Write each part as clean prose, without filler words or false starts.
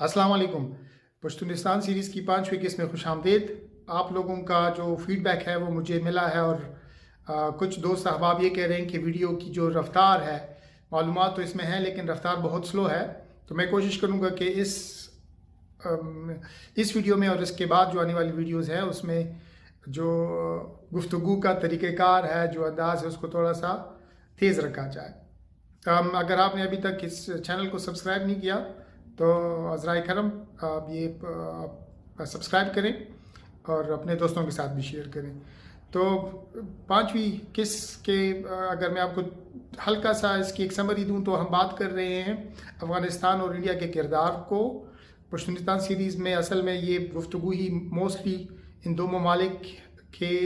अस्सलाम वालेकुम। पश्तूनिस्तान सीरीज़ की 5वीं किस्त में खुश आमदीद। आप लोगों का जो फ़ीडबैक है वो मुझे मिला है और कुछ दोस्त अहबाब ये कह रहे हैं कि वीडियो की जो रफ़्तार है, मालूमात तो इसमें है लेकिन रफ़्तार बहुत स्लो है। तो मैं कोशिश करूँगा कि इस वीडियो में और इसके बाद जो आने वाली वीडियोज़ हैं उसमें जो गुफ्तगू का तरीक़ेकार है, जो अंदाज़ है, उसको थोड़ा सा तेज़ रखा जाए। अगर आपने अभी तक इस चैनल को सब्सक्राइब नहीं किया तो अज़राए करम आप ये सब्सक्राइब करें और अपने दोस्तों के साथ भी शेयर करें। तो 5वीं किस्त के अगर मैं आपको हल्का सा इसकी एक समरी दूं तो हम बात कर रहे हैं अफ़गानिस्तान और इंडिया के किरदार को। पश्तूनिस्तान सीरीज़ में असल में ये गुफ्तगू ही मोस्टली इन दो ममालिक के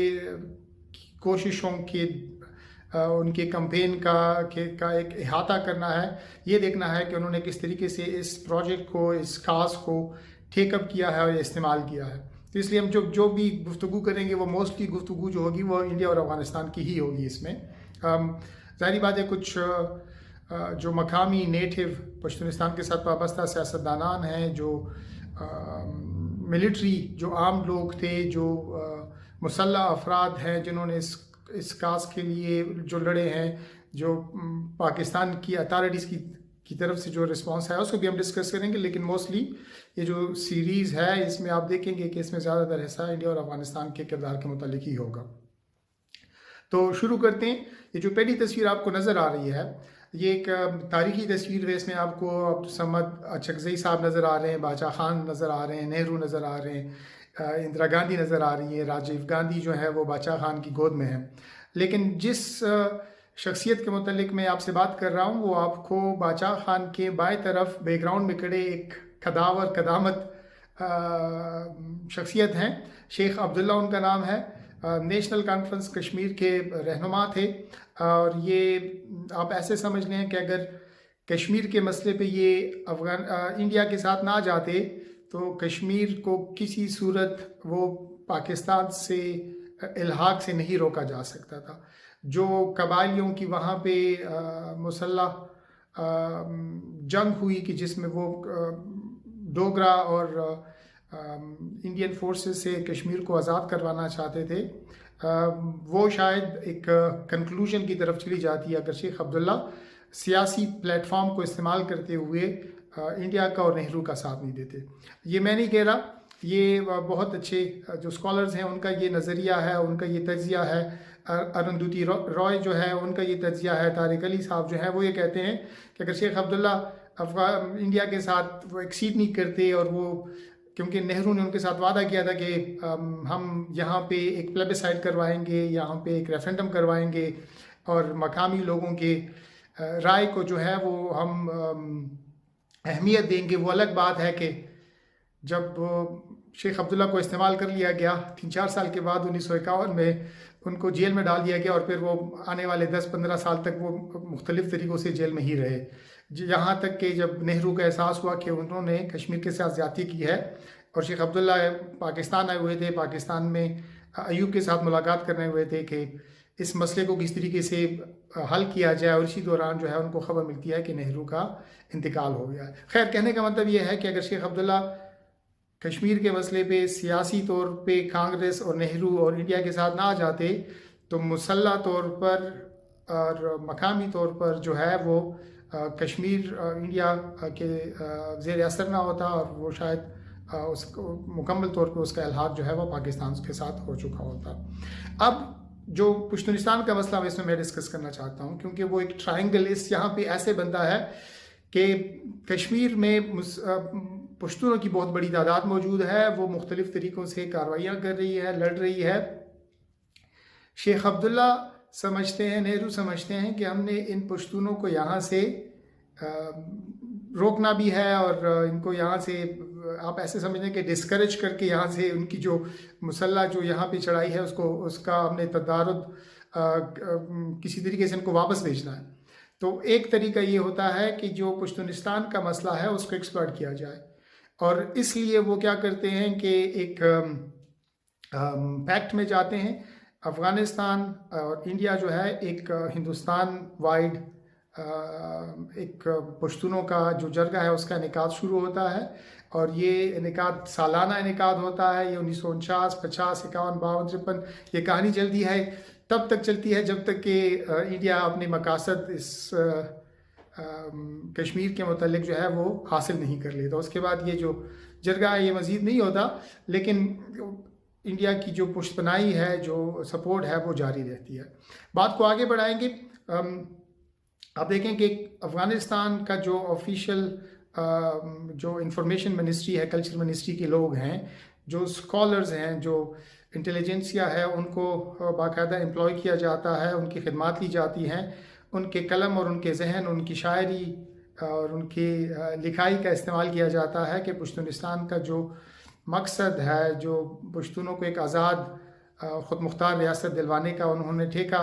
कोशिशों के उनके कैंपेन का एक अहाता करना है। ये देखना है कि उन्होंने किस तरीके से इस प्रोजेक्ट को, इस काज को टेकअप किया है और इस्तेमाल किया है। तो इसलिए हम जो भी गुफ्तगू करेंगे वो मोस्टली गुफ्तगू जो होगी वो इंडिया और अफ़गानिस्तान की ही होगी। इसमें ज़ाहिर बात है कुछ जो मकामी नेटिव पश्तूनिस्तान के साथ वाबस्ता सियासतदानान हैं, जो मिलिट्री, जो आम लोग थे, जो मुसल्लह अफराद हैं जिन्होंने इस काज के लिए जो लड़े हैं, जो पाकिस्तान की अथॉरिटीज़ की तरफ से जो रिस्पांस है उसको भी हम डिस्कस करेंगे। लेकिन मोस्टली ये जो सीरीज़ है इसमें आप देखेंगे कि इसमें ज़्यादातर हिस्सा इंडिया और अफ़गानिस्तान के किरदार के मुतालिक ही होगा। तो शुरू करते हैं। ये जो पहली तस्वीर आपको नज़र आ रही है ये एक तारीखी तस्वीर है। इसमें आपको अब्दुल समद अचकज़ई साहब नज़र आ रहे हैं, बादशाह खान नज़र आ रहे हैं, नेहरू नज़र आ रहे हैं, इंदिरा गांधी नज़र आ रही है, राजीव गांधी जो है वो बादशाह खान की गोद में है। लेकिन जिस शख्सियत के मुतालिक मैं आपसे बात कर रहा हूँ वो आपको बादशाह खान के बाएं तरफ बैकग्राउंड में खड़े एक कदावर कदामत शख्सियत हैं। शेख अब्दुल्ला उनका नाम है। नेशनल कॉन्फ्रेंस कश्मीर के रहनुमा थे और ये आप ऐसे समझ लें कि अगर कश्मीर के मसले पे ये इंडिया के साथ ना जाते तो कश्मीर को किसी सूरत वो पाकिस्तान से इल्हाक से नहीं रोका जा सकता था। जो कबाइलियों की वहाँ पे मुसल्लह जंग हुई कि जिसमें वो डोगरा और इंडियन फोर्सेस से कश्मीर को आज़ाद करवाना चाहते थे, वो शायद एक कंक्लूजन की तरफ चली जाती है अगर शेख अब्दुल्ला सियासी प्लेटफॉर्म को इस्तेमाल करते हुए इंडिया का और नेहरू का साथ नहीं देते। ये मैं नहीं कह रहा, ये बहुत अच्छे जो स्कॉलर्स हैं उनका ये नज़रिया है, उनका ये तज्जिया है। अरुंधति रॉय जो है उनका ये तज्जिया है। तारिक अली साहब जो हैं वो ये कहते हैं कि अगर शेख अब्दुल्ला इंडिया के साथ वो एक्सीड नहीं करते और वो, क्योंकि नेहरू ने उनके साथ वादा किया था कि हम यहाँ पे एक प्लेबिसाइड करवाएंगे, यहाँ पे एक रेफरेंडम करवाएंगे और मकामी लोगों के राय को जो है वो हम अहमियत देंगे। वो अलग बात है कि जब शेख अब्दुल्ला को इस्तेमाल कर लिया गया 3-4 साल के बाद 1951 में उनको जेल में डाल दिया गया और फिर वो आने वाले 10-15 साल तक वो मुख्तलिफ़ तरीक़ों से जेल में ही रहे। यहाँ तक कि जब नेहरू का एहसास हुआ कि उन्होंने कश्मीर के साथ ज़्यादती की है और शेख अब्दुल्ला पाकिस्तान आए हुए थे, पाकिस्तान में अयूब के साथ मुलाकात करने हुए थे कि इस मसले को किस तरीके से हल किया जाए, और इसी दौरान जो है उनको ख़बर मिलती है कि नेहरू का इंतकाल हो गया है। खैर, कहने का मतलब ये है कि अगर शेख अब्दुल्ला कश्मीर के मसले पे सियासी तौर पे कांग्रेस और नेहरू और इंडिया के साथ ना आ जाते तो मुसल्ला तौर पर और मकामी तौर पर जो है वो कश्मीर इंडिया के ज़ेर असर ना होता और वो शायद उसको मुकम्मल तौर पे उसका इल्हाक जो है वो पाकिस्तान के साथ हो चुका होता। अब जो पश्तूनिस्तान का मसला है इसमें मैं डिस्कस करना चाहता हूँ, क्योंकि वो एक ट्रायंगल इस यहाँ पे ऐसे बनता है कि कश्मीर में पश्तूनों की बहुत बड़ी तादाद मौजूद है, वो मुख्तलिफ़ तरीक़ों से कार्रवाइयाँ कर रही है, लड़ रही है। शेख अब्दुल्ला समझते हैं, नेहरू समझते हैं कि हमने इन पश्तूनों को यहाँ से रोकना भी है और इनको यहाँ से आप ऐसे समझें कि डिस्करेज करके यहाँ से उनकी जो मुसल्ला जो यहाँ पे चढ़ाई है उसका हमने तदारुद किसी तरीके से इनको वापस भेजना है। तो एक तरीका ये होता है कि जो पश्तूनिस्तान का मसला है उसको एक्सप्लॉइट किया जाए, और इसलिए वो क्या करते हैं कि एक पैक्ट में जाते हैं। अफ़गानिस्तान और इंडिया जो है एक हिंदुस्तान वाइड ایک پشتونوں کا جو جرگہ ہے اس کا انعقاد شروع ہوتا ہے، اور یہ انعقاد سالانہ انعقاد ہوتا ہے۔ یہ 1949، 50، 51، 52، 53 یہ کہانی چلتی ہے، تب تک چلتی ہے جب تک کہ انڈیا اپنے مقاصد اس کشمیر کے متعلق جو ہے وہ حاصل نہیں کر لیتا۔ اس کے بعد یہ جو جرگہ ہے یہ مزید نہیں ہوتا، لیکن انڈیا کی جو پشت پناہی ہے، جو سپورٹ ہے، وہ جاری رہتی ہے۔ بات کو آگے بڑھائیں گے۔ آپ دیکھیں کہ افغانستان کا جو آفیشیل جو انفارمیشن منسٹری ہے، کلچر منسٹری کے لوگ ہیں، جو اسکالرز ہیں، جو انٹیلیجنسیا ہے، ان کو باقاعدہ امپلائی کیا جاتا ہے، ان کی خدمات لی جاتی ہیں، ان کے قلم اور ان کے ذہن، ان کی شاعری اور ان کی لکھائی کا استعمال کیا جاتا ہے کہ پشتونستان کا جو مقصد ہے، جو پشتونوں کو ایک آزاد خود مختار ریاست دلوانے کا انہوں نے ٹھیکہ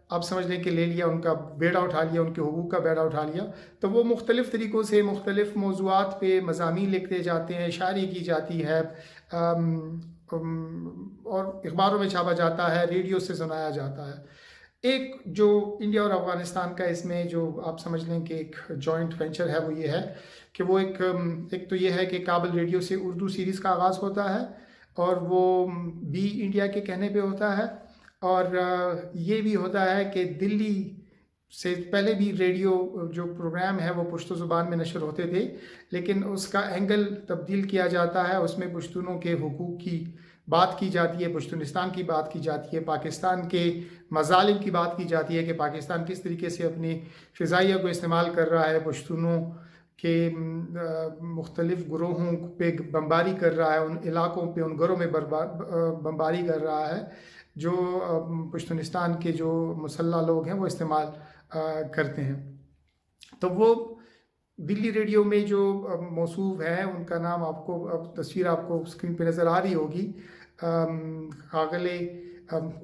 اب سمجھ لیں کہ لے لیا، ان کا بیڑا اٹھا لیا، ان کے حقوق کا بیڑا اٹھا لیا، تو وہ مختلف طریقوں سے مختلف موضوعات پہ مضامین لکھتے جاتے ہیں، شاعری کی جاتی ہے، اور اخباروں میں چھاپا جاتا ہے، ریڈیو سے سنایا جاتا ہے۔ ایک جو انڈیا اور افغانستان کا اس میں جو آپ سمجھ لیں کہ ایک جوائنٹ وینچر ہے، وہ یہ ہے کہ وہ ایک تو یہ ہے کہ کابل ریڈیو سے اردو سیریز کا آغاز ہوتا ہے، اور وہ بی انڈیا کے کہنے پہ ہوتا ہے، اور یہ بھی ہوتا ہے کہ دلی سے پہلے بھی ریڈیو جو پروگرام ہے وہ پشتو زبان میں نشر ہوتے تھے، لیکن اس کا اینگل تبدیل کیا جاتا ہے، اس میں پشتونوں کے حقوق کی بات کی جاتی ہے، پشتونستان کی بات کی جاتی ہے، پاکستان کے مظالم کی بات کی جاتی ہے کہ پاکستان کس طریقے سے اپنی فضائیہ کو استعمال کر رہا ہے، پشتونوں کے مختلف گروہوں پہ بمباری کر رہا ہے، ان علاقوں پہ، ان گھروں میں بمباری کر رہا ہے جو پشتونستان کے جو مسلح لوگ ہیں وہ استعمال کرتے ہیں۔ تو وہ دلی ریڈیو میں جو موصوف ہیں، ان کا نام آپ کو اب تصویر آپ کو اسکرین پہ نظر آ رہی ہوگی، قاغلِ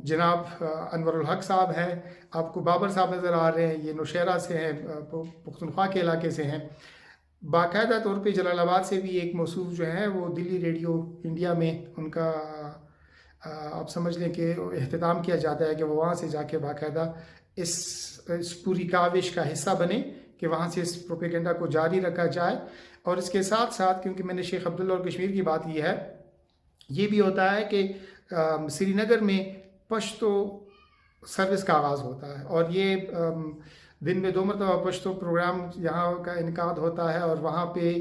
جناب انور الحق صاحب ہیں، آپ کو بابر صاحب نظر آ رہے ہیں، یہ نوشہرہ سے ہیں، پختونخوا کے علاقے سے ہیں۔ باقاعدہ طور پہ جلال آباد سے بھی ایک موصوف جو ہیں وہ دلی ریڈیو انڈیا میں ان کا آپ سمجھ لیں کہ اہتمام کیا جاتا ہے کہ وہ وہاں سے جا کے باقاعدہ اس پوری کاوش کا حصہ بنے کہ وہاں سے اس پروپیگنڈا کو جاری رکھا جائے۔ اور اس کے ساتھ ساتھ کیونکہ میں نے شیخ عبداللہ اور کشمیر کی بات کی ہے، یہ بھی ہوتا ہے کہ سری نگر میں پشتو سروس کا آغاز ہوتا ہے، اور یہ دن میں 2 مرتبہ پشتو پروگرام یہاں کا انعقاد ہوتا ہے، اور وہاں پہ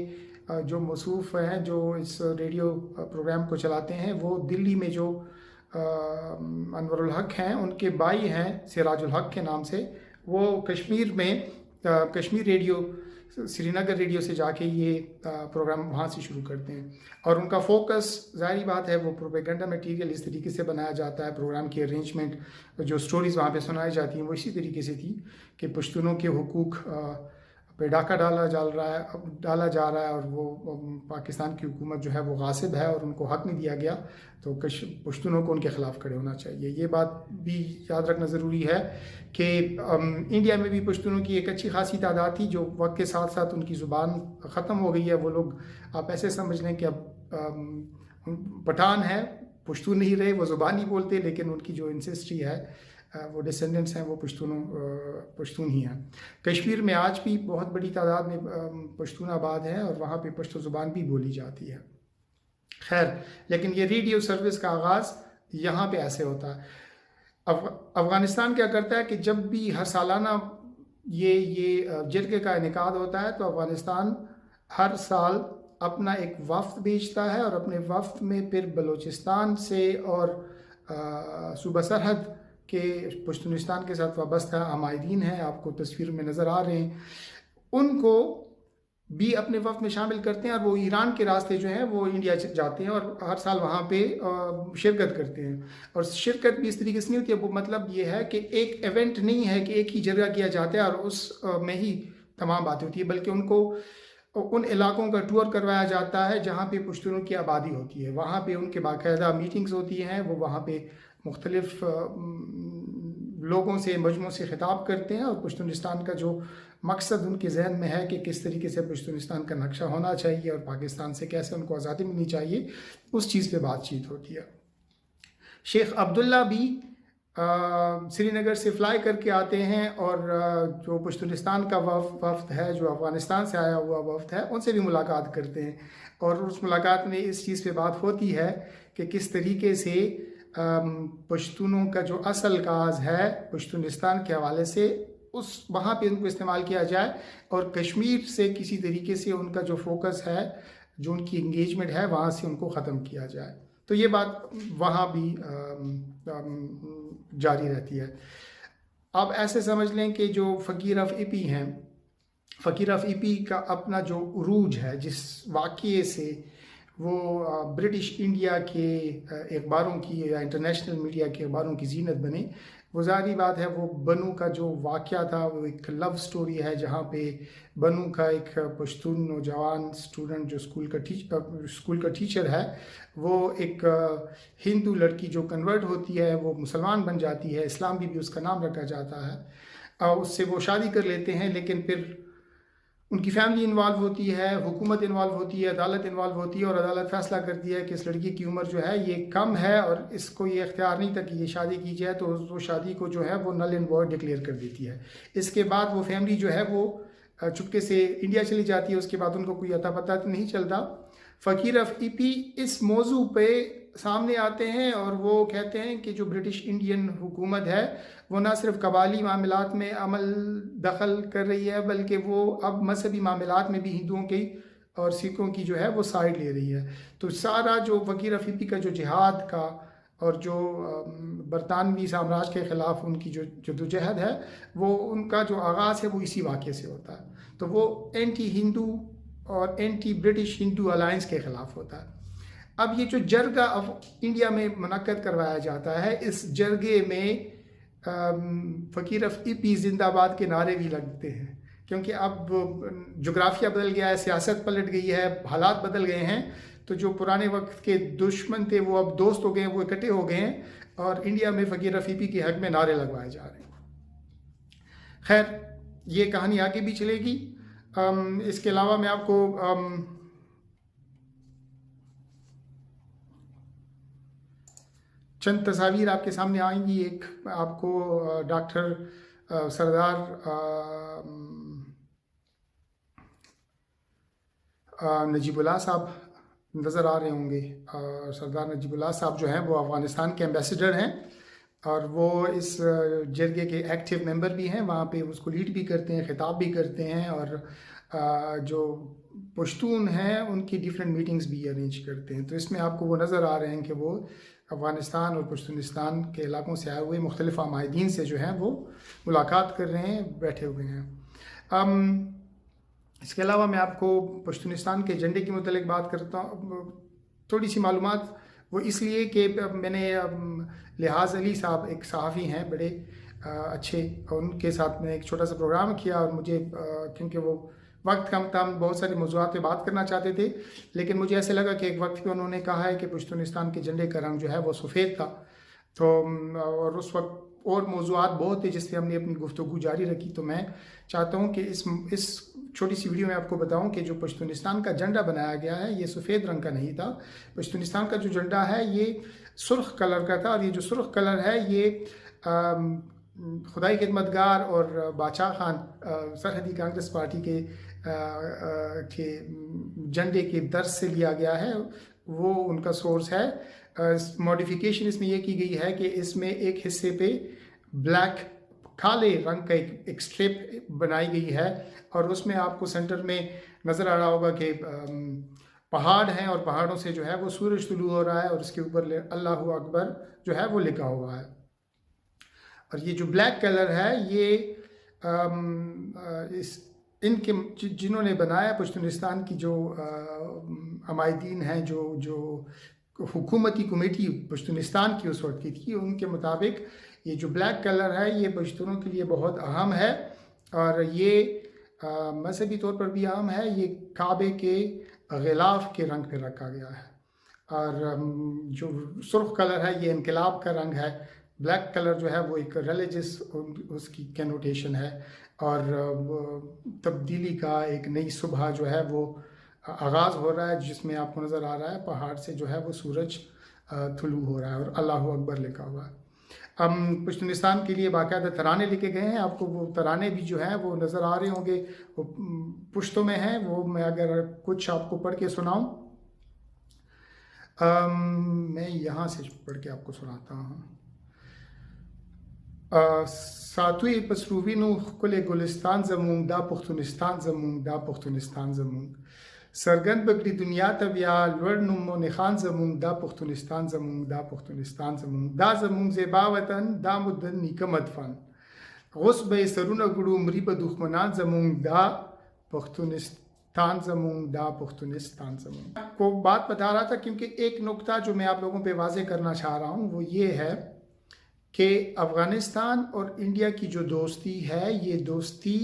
جو موصوف ہیں جو اس ریڈیو پروگرام کو چلاتے ہیں، وہ دلی میں جو انور الحق ہیں ان کے بھائی ہیں سراج الحق کے نام سے، وہ کشمیر میں کشمیر ریڈیو، سری نگر ریڈیو سے جا کے یہ پروگرام وہاں سے شروع کرتے ہیں، اور ان کا فوکس ظاہری بات ہے وہ پروپیگنڈا میٹیریل اس طریقے سے بنایا جاتا ہے، پروگرام کی ارینجمنٹ جو سٹوریز وہاں پہ سنائی جاتی ہیں وہ اسی طریقے سے تھی کہ پشتونوں کے حقوق پہ ڈاکہ ڈالا جا رہا ہے، اور وہ پاکستان کی حکومت جو ہے وہ غاصب ہے اور ان کو حق نہیں دیا گیا، تو پشتونوں کو ان کے خلاف کھڑے ہونا چاہیے۔ یہ بات بھی یاد رکھنا ضروری ہے کہ انڈیا میں بھی پشتونوں کی ایک اچھی خاصی تعداد تھی جو وقت کے ساتھ ساتھ ان کی زبان ختم ہو گئی ہے۔ وہ لوگ آپ ایسے سمجھ لیں کہ اب پٹھان ہیں، پشتون نہیں رہے، وہ زبان نہیں بولتے، لیکن ان کی جو انسیسٹری ہے، وہ ڈسینڈنٹس ہیں، وہ پشتون ہی ہیں۔ کشمیر میں آج بھی بہت بڑی تعداد میں پشتون آباد ہیں، اور وہاں پہ پشتو زبان بھی بولی جاتی ہے۔ خیر، لیکن یہ ریڈیو سروس کا آغاز یہاں پہ ایسے ہوتا ہے۔ افغانستان کیا کرتا ہے کہ جب بھی ہر سالانہ یہ جرگے کا انعقاد ہوتا ہے، تو افغانستان ہر سال اپنا ایک وفد بھیجتا ہے، اور اپنے وفد میں پھر بلوچستان سے اور صوبہ سرحد کے پشتونستان کے ساتھ وابستہ عمائدین ہیں، آپ کو تصویر میں نظر آ رہے ہیں، ان کو بھی اپنے وفد میں شامل کرتے ہیں، اور وہ ایران کے راستے جو ہیں وہ انڈیا جاتے ہیں، اور ہر سال وہاں پہ شرکت کرتے ہیں۔ اور شرکت بھی اس طریقے سے نہیں ہوتی ہے، وہ مطلب یہ ہے کہ ایک ایونٹ نہیں ہے کہ ایک ہی جگہ کیا جاتا ہے اور اس میں ہی تمام باتیں ہوتی ہیں، بلکہ ان کو ان علاقوں کا ٹور کروایا جاتا ہے جہاں پہ پشتونوں کی آبادی ہوتی ہے، وہاں پہ ان کے باقاعدہ میٹنگز ہوتی ہیں، وہ وہاں پہ مختلف لوگوں سے، مجموعوں سے خطاب کرتے ہیں، اور پشتونستان کا جو مقصد ان کے ذہن میں ہے کہ کس طریقے سے پشتونستان کا نقشہ ہونا چاہیے اور پاکستان سے کیسے ان کو آزادی ملنی چاہیے، اس چیز پہ بات چیت ہوتی ہے۔ شیخ عبداللہ بھی श्रीनगर से फ्लाई करके आते हैं और जो पश्तूनिस्तान का वफ्द है, जो अफ़गानिस्तान से आया हुआ वफ्द है, उनसे भी मुलाकात करते हैं। और उस मुलाकात में इस चीज़ पे बात होती है कि किस तरीके से पश्तूनों का जो असल काज है पश्तूनिस्तान के हवाले से उस वहाँ पे उनको इस्तेमाल किया जाए, और कश्मीर से किसी तरीके से उनका जो फोकस है, जो उनकी इंगेजमेंट है, वहाँ से उनको ख़त्म किया जाए। तो ये बात वहाँ भी जारी रहती है। अब ऐसे समझ लें कि जो फ़कीर ऑफ इपी हैं, फ़कीर ऑफ इपी का अपना जो उरूज है, जिस वाक़ये से वो ब्रिटिश इंडिया के अखबारों की या इंटरनेशनल मीडिया के अखबारों की जीनत बने, वो ज़ाहिर बात है वो बनू का जो वाक़या था वो एक लव स्टोरी है, जहाँ पे बनू का एक पश्तून नौजवान स्टूडेंट जो स्कूल का टीचर है, वो एक हिंदू लड़की जो कन्वर्ट होती है, वो मुसलमान बन जाती है, इस्लाम भी उसका नाम रखा जाता है, उससे वो शादी कर लेते हैं। लेकिन फिर उनकी फैमिली इन्वॉल्व होती है, हुकूमत इन्वॉल्व होती है, अदालत इन्वॉल्व होती है, और अदालत फैसला करती है कि इस लड़की की उम्र जो है ये कम है और इसको ये इख्तियार नहीं था कि ये शादी की जाए, तो वो शादी को जो है वो नल एंड वॉइड डिक्लेयर कर देती है। इसके बाद वो फैमिली जो है वो चुपके से इंडिया चली जाती है। उसके बाद उनको कोई अता पता तो नहीं चलता। फ़कीर ऑफ इपी इस मौजू पे सामने आते हैं और वो कहते हैं कि जो ब्रिटिश इंडियन हुकूमत है वो ना सिर्फ कबाली मामलात में अमल दखल कर रही है, बल्कि वो अब मजहबी मामलात में भी हिंदुओं की और सिखों की जो है वो साइड ले रही है। तो सारा जो फ़कीर ऑफ इपी का जो जिहाद का और जो बरतानवी साम्राज्य के ख़िलाफ़ उनकी जो जदोजहद है, वो उनका जो आगाज़ है वो इसी वाक़े से होता है। तो वो एंटी हिंदू और एंटी ब्रिटिश हिंदू अलायंस के ख़िलाफ़ होता है। अब ये जो जरगा इंडिया में मुनक्कद करवाया जाता है, इस जरगे में फ़कीर ऑफ इपी जिंदाबाद के नारे भी लगते हैं, क्योंकि अब जोग्राफिया बदल गया है, सियासत पलट गई है, हालात बदल गए हैं। तो जो पुराने वक्त के दुश्मन थे वो अब दोस्त हो गए हैं, वो इकट्ठे हो गए हैं, और इंडिया में फ़कीर ऑफ इपी के हक में नारे लगवाए जा रहे हैं। खैर, ये कहानी आगे भी चलेगी। इसके अलावा मैं आपको चंद तस्वीर आपके सामने आएंगी। एक आपको डॉक्टर सरदार नजीबुल्लाह साहब नज़र आ रहे होंगे। सरदार नजीबुल्लाह साहब जो हैं वो अफ़गानिस्तान के एम्बेसडर हैं, और वो इस जरगे के एक्टिव मेंबर भी हैं। वहाँ पे उसको लीड भी करते हैं, ख़िताब भी करते हैं, और जो पश्तून हैं उनकी डिफरेंट मीटिंग्स भी अरेंज करते हैं। तो इसमें आपको वो नज़र आ रहे हैं कि वो अफ़गानिस्तान और पश्तूनिस्तान के इलाकों से आए हुए मुख्तलिफ़ आमायदीन से जो हैं वो मुलाकात कर रहे हैं, बैठे हुए हैं। इसके अलावा मैं आपको पश्तूनिस्तान के झंडे के मुतल्लिक़ बात करता हूँ। थोड़ी सी मालूमात वो इसलिए कि मैंने लिहाज अली साहब एक सहाफ़ी हैं बड़े अच्छे, उनके साथ मैंने एक छोटा सा प्रोग्राम किया, और मुझे क्योंकि वो वक्त कम था, हम बहुत सारे मौज़ूआत पे बात करना चाहते थे, लेकिन मुझे ऐसे लगा कि एक वक्त पे उन्होंने कहा है कि पश्तूनिस्तान के झंडे का रंग जो है वो सफ़ेद था। तो और उस वक्त और मौज़ूआत बहुत थे जिस पे हमने अपनी गुफ्तगू जारी रखी। तो मैं चाहता हूँ कि इस छोटी सी वीडियो में आपको बताऊं कि जो पश्तूनिस्तान का झंडा बनाया गया है ये सफ़ेद रंग का नहीं था। पश्तूनिस्तान का जो झंडा है ये सुर्ख कलर का था, और ये जो सुर्ख कलर है ये खुदाई खिदमतगार और बादशाह खान सरहदी कांग्रेस पार्टी के झंडे के दर्ज से लिया गया है, वो उनका सोर्स है। मॉडिफिकेशन इसमें यह की गई है कि इसमें एक हिस्से पे ब्लैक काले रंग का एक स्ट्रिप बनाई गई है, और उसमें आपको सेंटर में नज़र आ रहा होगा कि पहाड़ हैं, और पहाड़ों से जो है वो सूरज तुलू हो रहा है, और उसके ऊपर अल्लाहु अकबर जो है वो लिखा हुआ है। और ये जो ब्लैक कलर है ये इनके जिन्होंने बनाया पश्तूनिस्तान की जो अमायदीन हैं, जो हुकूमती कमेटी पश्तूनिस्तान की उस वक्त की थी, उनके मुताबिक ये जो ब्लैक कलर है ये पश्तूनों के लिए बहुत अहम है, और ये मजहबी तौर पर भी अहम है। ये काबे के ग़िलाफ़ के रंग पर रखा गया है, और जो सुर्ख कलर है ये इनकलाब का रंग है। ब्लैक कलर जो है वो एक रिलीजियस उसकी कैनोटेशन है, और तब्दीली का एक नई सुबह जो है वो आगाज़ हो रहा है, जिसमें आपको नज़र आ रहा है पहाड़ से जो है वो सूरज तुलू हो रहा है और अल्लाहु अकबर लिखा हुआ है। پشتونستان کے لیے باقاعدہ ترانے لکھے گئے ہیں. آپ کو وہ ترانے بھی جو ہیں وہ نظر آ رہے ہوں گے, وہ پشتوں میں ہیں. وہ میں اگر کچھ آپ کو پڑھ کے سناؤں, میں یہاں سے پڑھ کے آپ کو سناتا ہوں. ساتوی پسروینو کل گلستان زمون دا پختونستان زمون دا پختونستان زمون سرگند بکری دنیا تبیا لور نمو نخان زمون دا پختونستان زمون دا پختونستان زمون دا زمون زیبا وطن دا مدن نیکمت فن غصب سرون گڑو مریب دخمنان زمون دا پختونستان زمون دا پختونستان زمون. کو بات بتا رہا تھا کیونکہ ایک نکتہ جو میں آپ لوگوں پہ واضح کرنا چاہ رہا ہوں وہ یہ ہے کہ افغانستان اور انڈیا کی جو دوستی ہے, یہ دوستی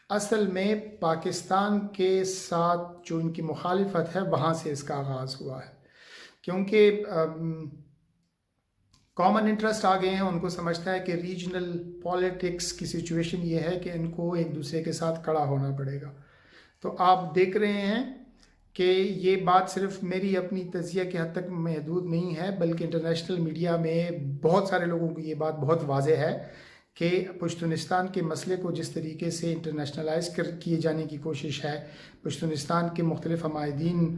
اصل میں پاکستان کے ساتھ جو ان کی مخالفت ہے وہاں سے اس کا آغاز ہوا ہے. کیونکہ کامن انٹرسٹ آ گئے ہیں, ان کو سمجھتا ہے کہ ریجنل پالیٹکس کی سچویشن یہ ہے کہ ان کو ایک دوسرے کے ساتھ کھڑا ہونا پڑے گا. تو آپ دیکھ رہے ہیں کہ یہ بات صرف میری اپنی تجزیہ کے حد تک محدود نہیں ہے, بلکہ انٹرنیشنل میڈیا میں بہت سارے لوگوں کو یہ بات بہت واضح ہے کہ پشتونستان کے مسئلے کو جس طریقے سے انٹرنیشنلائز کیے جانے کی کوشش ہے, پشتونستان کے مختلف عمائدین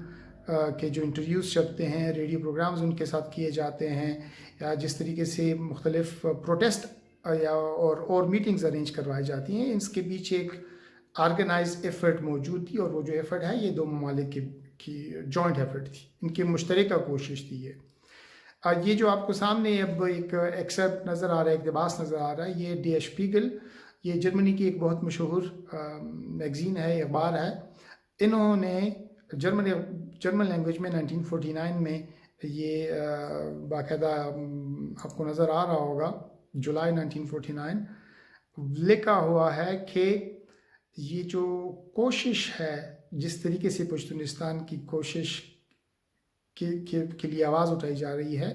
کے جو انٹرویوز چھپتے ہیں, ریڈیو پروگرامز ان کے ساتھ کیے جاتے ہیں, یا جس طریقے سے مختلف پروٹیسٹ اور میٹنگز ارینج کروائی جاتی ہیں, اس کے پیچھے ایک آرگنائز ایفرٹ موجود تھی. اور وہ جو ایفرٹ ہے یہ دو ممالک کی جوائنٹ ایفرٹ تھی, ان کی مشترکہ کوشش تھی. یہ جو آپ کو سامنے اب ایک ایکسپٹ نظر آ رہا ہے, اقتباس نظر آ رہا ہے, یہ ڈی شپیگل, یہ جرمنی کی ایک بہت مشہور میگزین ہے, اخبار ہے. انہوں نے جرمن لینگویج میں 1949 میں یہ باقاعدہ آپ کو نظر آ رہا ہوگا, جولائی 1949 لکھا ہوا ہے کہ یہ جو کوشش ہے, جس طریقے سے پشتونستان کی کوشش کے لیے آواز اٹھائی جا رہی ہے,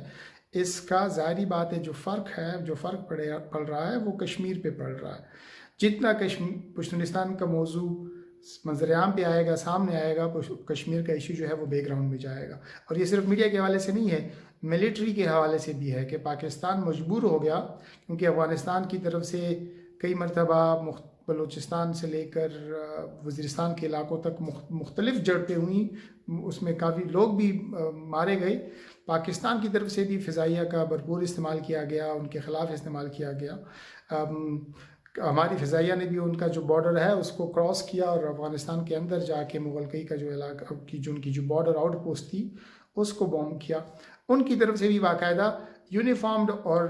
اس کا ظاہری بات ہے جو فرق پڑ رہا ہے وہ کشمیر پہ پڑ رہا ہے. جتنا پشتونستان کا موضوع منظر عام پہ آئے گا, سامنے آئے گا, کشمیر کا ایشو جو ہے وہ بیک گراؤنڈ میں جائے گا. اور یہ صرف میڈیا کے حوالے سے نہیں ہے, ملٹری کے حوالے سے بھی ہے کہ پاکستان مجبور ہو گیا, کیونکہ افغانستان کی طرف سے کئی مرتبہ بلوچستان سے لے کر وزیرستان کے علاقوں تک مختلف جھڑپیں ہوئیں, اس میں کافی لوگ بھی مارے گئے. پاکستان کی طرف سے بھی فضائیہ کا بھرپور استعمال کیا گیا, ان کے خلاف استعمال کیا گیا. ہماری فضائیہ نے بھی ان کا جو بارڈر ہے اس کو کراس کیا اور افغانستان کے اندر جا کے مغلقئی کا جو علاقہ ان کی جو بارڈر آؤٹ پوسٹ تھی اس کو بوم کیا. ان کی طرف سے بھی باقاعدہ یونیفارمڈ اور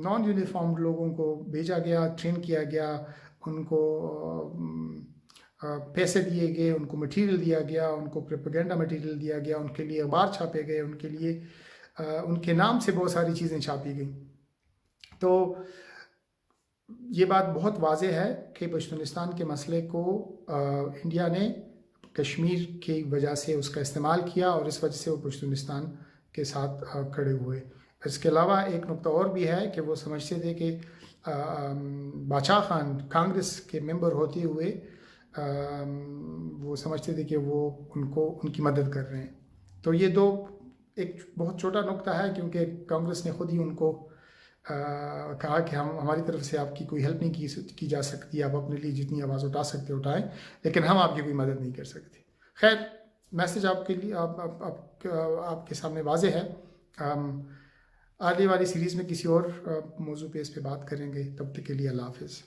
نان یونیفارمڈ لوگوں کو بھیجا گیا, ٹرین کیا گیا, ان کو پیسے دیے گئے, ان کو مٹیریل دیا گیا, ان کو پروپیگنڈا مٹیریل دیا گیا, ان کے لیے اخبار چھاپے گئے, ان کے لیے ان کے نام سے بہت ساری چیزیں چھاپی گئیں. تو یہ بات بہت واضح ہے کہ پشتونستان کے مسئلے کو انڈیا نے کشمیر کی وجہ سے اس کا استعمال کیا, اور اس وجہ سے وہ پشتونستان کے ساتھ کھڑے ہوئے. اس کے علاوہ ایک نقطہ اور بھی ہے کہ وہ سمجھتے تھے کہ باچا خان کانگریس کے ممبر ہوتے ہوئے وہ سمجھتے تھے کہ وہ ان کی مدد کر رہے ہیں. تو یہ دو ایک بہت چھوٹا نقطہ ہے, کیونکہ کانگریس نے خود ہی ان کو کہا کہ ہماری طرف سے آپ کی کوئی ہیلپ نہیں کی جا سکتی, آپ اپنے لیے جتنی آواز اٹھا سکتے اٹھائیں, لیکن ہم آپ کی کوئی مدد نہیں کر سکتے. خیر, میسج آپ کے لیے آپ کے سامنے واضح ہے. آگے والی سیریز میں کسی اور موضوع پہ اس پہ بات کریں گے. تب تک کے لیے اللہ حافظ.